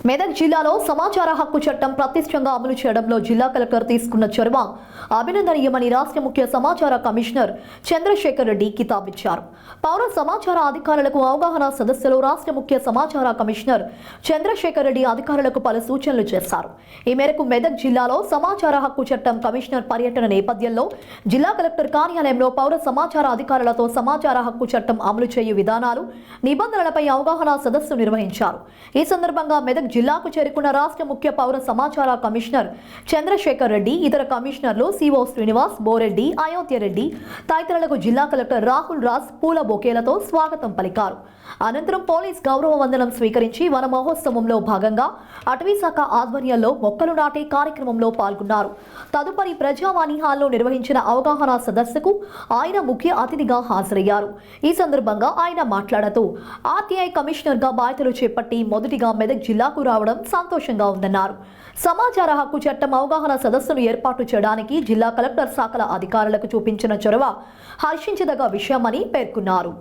మెదక్ జిల్లాలో సమాచార హక్కు చట్టం ప్రతిష్టంగా అమలు చేయడంలో జిల్లా కలెక్టర్ తీసుకున్న చొరవ అభినందనీయమని రాష్ట్ర ముఖ్య సమాచార కమిషనర్ చంద్రశేఖర్ రెడ్డి కితాబిచ్చారు. పౌర సమాచార అధికారులకు అవగాహన సదస్సులో రాష్ట్ర ముఖ్య సమాచార కమిషనర్ చంద్రశేఖర్ రెడ్డి అధికారులకు పలు సూచనలు చేశారు. ఈ మేరకు మెదక్ జిల్లాలో సమాచార హక్కు చట్టం కమిషనర్ పర్యటన నేపథ్యంలో జిల్లా కలెక్టర్ కార్యాలయంలో పౌర సమాచార అధికారులతో సమాచార హక్కు చట్టం అమలు చేయు విధానాలు, నిబంధనలపై అవగాహన సదస్సు నిర్వహించారు. ఈ సందర్భంగా మెదక్ జిల్లాకు చేరుకున్న రాష్ట్ర ముఖ్య పౌర సమాచార కమిషనర్ చంద్రశేఖర్ రెడ్డి, ఇతర కమిషనర్లు సిఓ శ్రీనివాస్, బోరెడ్డి, అయోధ్య రెడ్డి తదితరులకు జిల్లా కలెక్టర్ రాహుల్ రాజ్ పూల బొకేలతో స్వాగతం పలికారు. అనంతరం పోలీస్ గౌరవ వందనం స్వీకరించి వన మహోత్సవంలో భాగంగా అటవీ శాఖ ఆధ్వర్యంలో మొక్కలు నాటే కార్యక్రమంలో పాల్గొన్నారు. తదుపరి ప్రజావాణి హాల్లో నిర్వహించిన అవగాహన సదస్సుకు ఆయన ముఖ్య అతిథిగా హాజరయ్యారు. ఈ సందర్భంగా ఆయన మాట్లాడుతూ ఆర్టీఐ కమిషనర్గా బాధ్యతలు చేపట్టి మొదటిగా మెదక్ జిల్లాకు రావడం సంతోషంగా ఉందన్నారు. సమాచార హక్కు చట్టం అవగాహన సదస్సును ఏర్పాటు చేయడానికి జిల్లా కలెక్టర్ శాఖల అధికారులకు చూపించిన చొరవ హర్షించదగ్గ విషయమని పేర్కొన్నారు.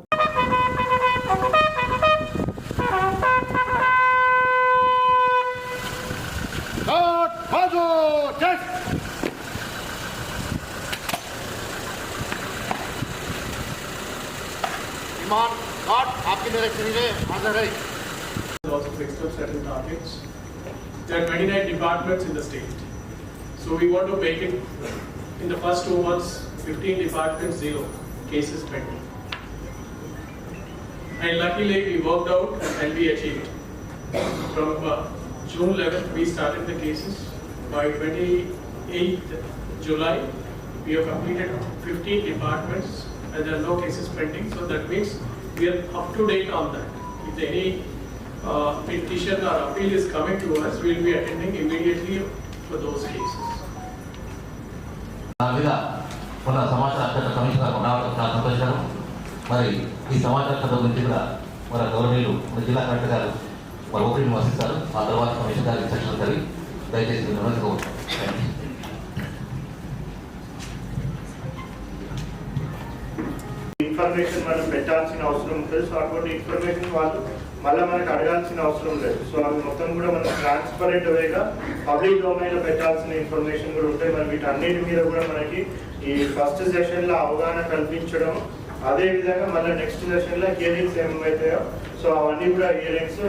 आपकी डायरेक्शन में हाजिर है. Also fixed up certain targets. There are 29 departments in the state. So we want to make it in the first 2 months 15 departments, 0 cases pending. And luckily we worked out and we achieved. From June 11th we started the cases. By 28th July we have completed 15 departments and there are no cases pending. So that means we are up to date on that. If any petition or appeal is coming to us, we will be attending immediately for those cases. మన సమాచార హక్కు commissioner ఉండడం చాలా సంతోషకరం. మరి ఈ సమాచార హక్కు గురించి కూడా మన గవర్నీలు మన జిల్లా కలెక్టర్ గారు మన ఓపెనింగ్ వసిస్తారు. ఆ తర్వాత కమిషనర్ గారు ఇన్స్ట్రక్షన్ కలిగి దయచేసి నిర్వహించుకోవచ్చు. ఇన్ఫర్మేషన్ మనం పెట్టాల్సిన అవసరం ఉంటుంది. సో అటువంటి ఇన్ఫర్మేషన్ వాళ్ళు మళ్ళీ మనకు అడగాల్సిన అవసరం లేదు. సో అవి మొత్తం కూడా మనం ట్రాన్స్పరెంట్ వేగా పబ్లిక్ డొమైన్లో పెట్టాల్సిన ఇన్ఫర్మేషన్ కూడా ఉంటాయి. మరి వీటన్నిటి మీద కూడా మనకి ఈ ఫస్ట్ సెషన్లో అవగాహన కల్పించడం, అదేవిధంగా మళ్ళీ నెక్స్ట్ సెషన్లో హియరింగ్స్ ఏమైతాయో సో అవన్నీ కూడా hearings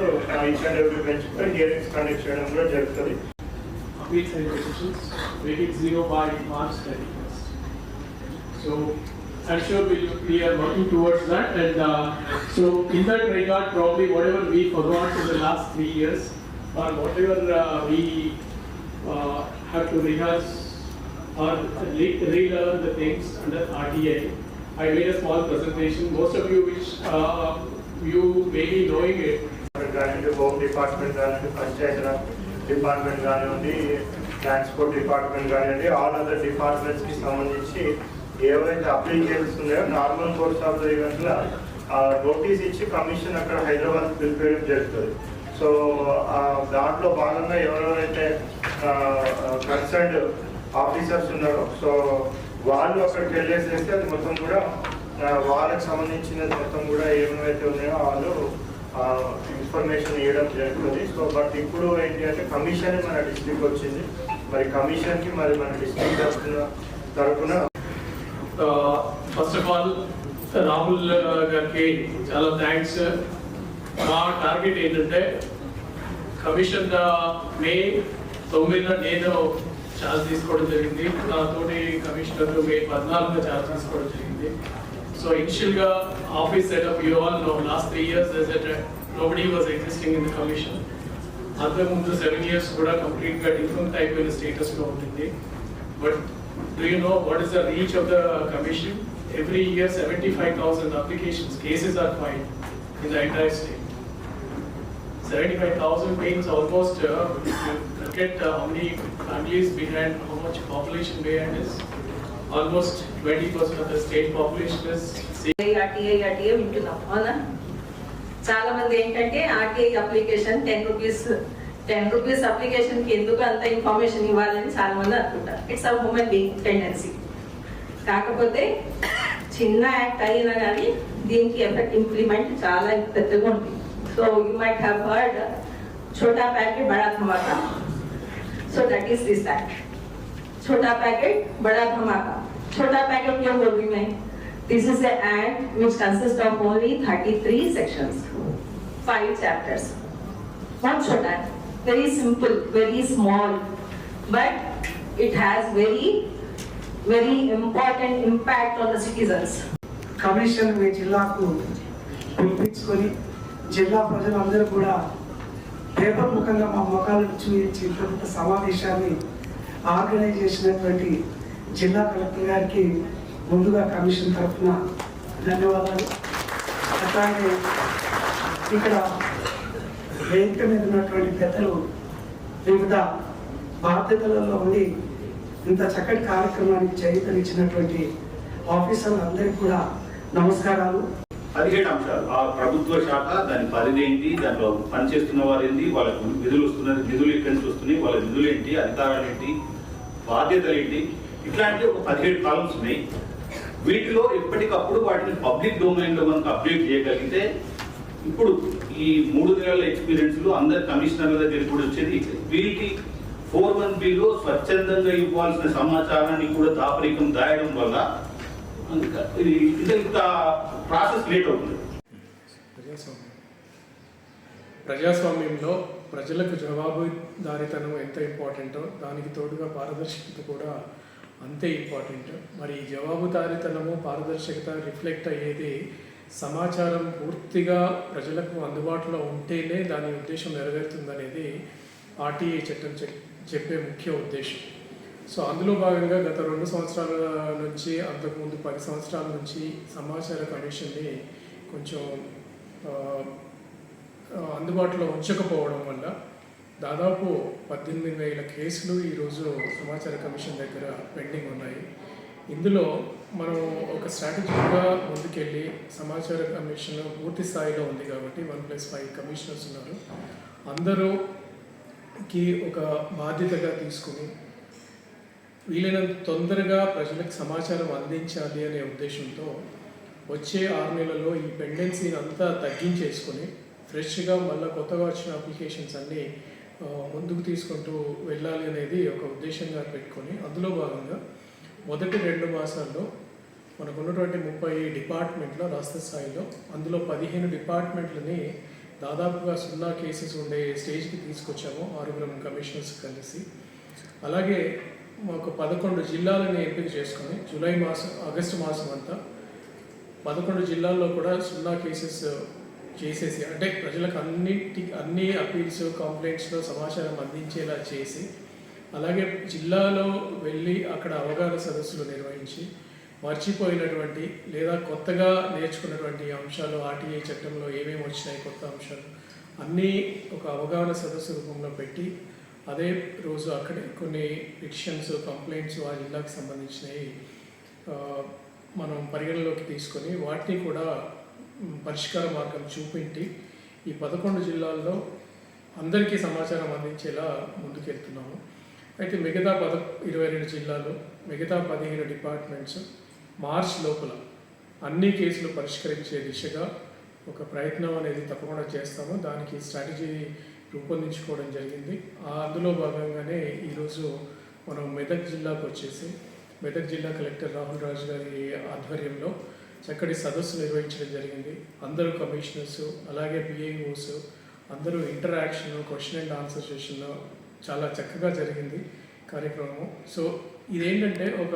each and every bench కూడా హియరింగ్స్ కండక్ట్ చేయడం కూడా జరుగుతుంది. Appeals and petitions, make it 0 by March 31st. So I'm sure we are working towards that, and so in that regard, probably whatever we forgot in the last 3 years, or whatever we have to rehearse or relearn the things under RTI, I made a small presentation. Most of you, which you may be knowing it. Home department కానివ్వండి, Panchayat department కానివ్వండి, transport department కానివ్వండి, all other డిపార్ట్మెంట్స్కి సంబంధించి ఏవైతే applications ఉన్నాయో normal course of the ఈవెంట్లో notice ఇచ్చి commission అక్కడ హైదరాబాద్ పిలిపేయడం జరుగుతుంది. సో దాంట్లో భాగంగా ఎవరెవరైతే కన్సర్న్డ్ ఆఫీసర్స్ ఉన్నారో సో వాళ్ళు అక్కడికి వెళ్ళేసేస్తే అది మొత్తం కూడా వాళ్ళకి సంబంధించినది మొత్తం కూడా ఏమైతే ఉన్నాయో వాళ్ళు ఇన్ఫర్మేషన్ ఇవ్వడం జరుగుతుంది. సో బట్ ఇప్పుడు ఏంటి అంటే కమిషన్ మన డిస్ట్రిక్ట్ వచ్చింది. మరి కమిషన్కి మరి మన డిస్ట్రిక్ట్ తరఫున ఫస్ట్ ఆఫ్ ఆల్ రాహుల్ గారికి చాలా థ్యాంక్స్. మా టార్గెట్ ఏంటంటే కమిషన్ మే 9న నేను ఛార్జ్ తీసుకోవడం జరిగింది. నాతోటి కమిషనర్ మే 14న ఛార్జ్ తీసుకోవడం జరిగింది. సో ఇనిషియల్గా office setup you all know last 3 years nobody was existing in the commission. అంతకుముందు 7 years కూడా కంప్లీట్గా డిఫరెంట్ టైప్ అయిన స్టేటస్లో ఉంటుంది. But do you know what is the reach of the commission? Every year 75,000 applications, cases are filed in the entire state. 75,000 means almost look at how many families behind, how much population behind is. Almost 20% of the state population is RTI వింటున్నాం. అవునా? చాలా మంది ఏంటంటే RTI application 10 rupees అప్లికేషన్కి ఎందుకు అంత information ఇవ్వాలని చాలా మంది అనుకుంటారు. It's a human being tendency. కాకపోతే చిన్న యాక్ట్ అయినా కానీ దీనికి ఎఫెక్ట్ ఇంప్లిమెంట్ చాలా పెద్దగా ఉంటుంది. So you might have heard छोटा पैकेट बड़ा धमाका. So that is this act. छोटा पैकेट बड़ा धमाका. छोटा पैकेट क्यों बोल रही मैं? This is the act which consists of only 33 sections, 5 chapters. Not छोटा, very simple, very small, but it has very important impact on the citizens. Commission మీ జిల్లాకు పిలిపించుకొని జిల్లా ప్రజలందరూ కూడా పేపర్ ముఖంగా మా ముఖాలను చూపించి ఇంత సమావేశాన్ని ఆర్గనైజ్ చేసినటువంటి జిల్లా కలెక్టర్ గారికి ముందుగా కమిషన్ తరఫున ధన్యవాదాలు. అట్లాగే ఇక్కడ వేదిక మీద ఉన్నటువంటి పెద్దలు వివిధ బాధ్యతలలో ఉండి ఇంత చక్కటి కార్యక్రమానికి చేయూతనిచ్చినటువంటి ఆఫీసర్లందరికీ కూడా నమస్కారాలు. 17 అంశాలు ఆ ప్రభుత్వ శాఖ, దాని పరిధి ఏంటి, దాంట్లో పనిచేస్తున్న వారు ఏంటి, వాళ్ళకు నిధులు వస్తున్నది, నిధులు ఎక్కడి నుంచి వస్తున్నాయి, వాళ్ళ నిధులు ఏంటి, అధికారాలు ఏంటి, బాధ్యతలు ఏంటి, ఇట్లాంటి ఒక 17 కాలమ్స్ ఉన్నాయి. వీటిలో ఎప్పటికప్పుడు వాటిని పబ్లిక్ డొమైన్లో మనకు అప్డేట్ చేయగలిగితే ఇప్పుడు ఈ 3 నెలల ఎక్స్పీరియన్స్లో అందరు కమిషనర్ల దగ్గర కూడా వచ్చేది వీటి 4(1)(b)లో స్వచ్ఛందంగా ఇవ్వాల్సిన సమాచారాన్ని కూడా దాపరికం దాయడం వల్ల ఇంత ప్రాసెస్ లేట్ అవుతుంది. ప్రజాస్వామ్యంలో ప్రజలకు జవాబుదారీతనం ఎంత ఇంపార్టెంటో దానికి తోడుగా పారదర్శకత కూడా అంతే ఇంపార్టెంట్. మరి ఈ జవాబుదారీతనము పారదర్శకత రిఫ్లెక్ట్ అయ్యేది సమాచారం పూర్తిగా ప్రజలకు అందుబాటులో ఉంటేనే దాని ఉద్దేశం నెరవేరుతుందనేది ఆర్టీఐ చట్టం చెప్పే ముఖ్య ఉద్దేశం. సో అందులో భాగంగా గత 2 సంవత్సరాల నుంచి అంతకుముందు 10 సంవత్సరాల నుంచి సమాచార కమిషన్ని కొంచెం అందుబాటులో ఉంచకపోవడం వల్ల దాదాపు 18,000 కేసులు ఈరోజు సమాచార కమిషన్ దగ్గర పెండింగ్ ఉన్నాయి. ఇందులో మనం ఒక స్ట్రాటజిక్గా ముందుకెళ్ళి సమాచార కమిషన్ పూర్తి స్థాయిలో ఉంది కాబట్టి 1+5 కమిషనర్స్ ఉన్నారు. అందరూకి ఒక బాధ్యతగా తీసుకుని వీలైనంత తొందరగా ప్రజలకు సమాచారం అందించాలి అనే ఉద్దేశంతో వచ్చే 6 నెలల్లో ఈ పెండెన్సీని అంతా తగ్గించేసుకొని ఫ్రెష్గా మళ్ళీ కొత్తగా వచ్చిన అప్లికేషన్స్ అన్నీ ముందుకు తీసుకుంటూ వెళ్ళాలి అనేది ఒక ఉద్దేశంగా పెట్టుకొని అందులో భాగంగా మొదటి 2 మాసాల్లో మనకు ఉన్నటువంటి 30 డిపార్ట్మెంట్లో రాష్ట్ర స్థాయిలో అందులో 15 డిపార్ట్మెంట్లని దాదాపుగా 0 కేసెస్ ఉండే స్టేజ్కి తీసుకొచ్చాము 6 కమిషనర్స్ కలిసి. అలాగే మాకు 11 జిల్లాలని ఎంపిక చేసుకొని ఆగస్టు మాసం అంతా 11 జిల్లాల్లో కూడా 0 కేసెస్ చేసేసి, అంటే ప్రజలకు అన్ని అపీల్స్ కంప్లైంట్స్లో సమాచారం అందించేలా చేసి, అలాగే జిల్లాలో వెళ్ళి అక్కడ అవగాహన సదస్సులు నిర్వహించి మర్చిపోయినటువంటి లేదా కొత్తగా నేర్చుకున్నటువంటి అంశాలు ఆర్టీఐ చట్టంలో ఏమేమి వచ్చినాయి కొత్త అంశాలు అన్నీ ఒక అవగాహన సదస్సు రూపంలో పెట్టి అదే రోజు అక్కడే కొన్ని పిటిషన్స్ కంప్లైంట్స్ ఆ జిల్లాకు సంబంధించినవి మనం పరిగణలోకి తీసుకొని వాటిని కూడా పరిష్కార మార్గం చూపించి ఈ 11 జిల్లాల్లో అందరికీ సమాచారం అందించేలా ముందుకెళ్తున్నాము. అయితే మిగతా 22 జిల్లాలు మిగతా 15 డిపార్ట్మెంట్స్ మార్చ్ లోపల అన్ని కేసులు పరిష్కరించే దిశగా ఒక ప్రయత్నం అనేది తప్పకుండా చేస్తాము. దానికి స్ట్రాటజీ రూపొందించుకోవడం జరిగింది. అందులో భాగంగానే ఈరోజు మనం మెదక్ జిల్లాకు వచ్చేసి మెదక్ జిల్లా కలెక్టర్ రాహుల్ రాజు గారి ఆధ్వర్యంలో చక్కటి సదస్సు నిర్వహించడం జరిగింది. అందరూ కమిషనర్స్ అలాగే పిఐఓస్ అందరూ interaction question and answer session చాలా చక్కగా జరిగింది కార్యక్రమం. సో ఇదేంటంటే ఒక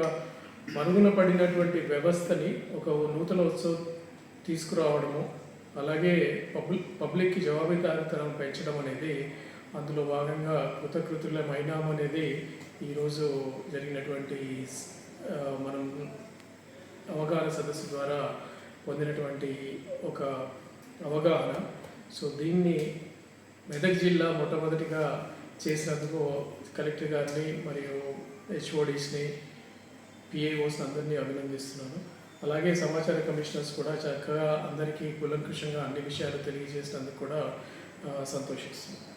మరుగున పడినటువంటి వ్యవస్థని ఒక నూతన ఉత్సవం తీసుకురావడము, అలాగే పబ్లిక్కి జవాబుదారీతనం పెంచడం అనేది అందులో భాగంగా కృతకృతులమైనాం అనేది ఈరోజు జరిగినటువంటి మనం అవగాహన సదస్సు ద్వారా పొందినటువంటి ఒక అవగాహన. సో దీన్ని మెదక్ జిల్లా మొట్టమొదటిగా చేసినందుకు కలెక్టర్ గారిని మరియు హెచ్ఓడీస్ని పిఏఓస్ని అందరినీ అభినందిస్తున్నాను. అలాగే సమాచార కమిషనర్స్ కూడా చక్కగా అందరికీ కూలంకషంగా అన్ని విషయాలు తెలియజేసినందుకు కూడా సంతోషిస్తున్నాను.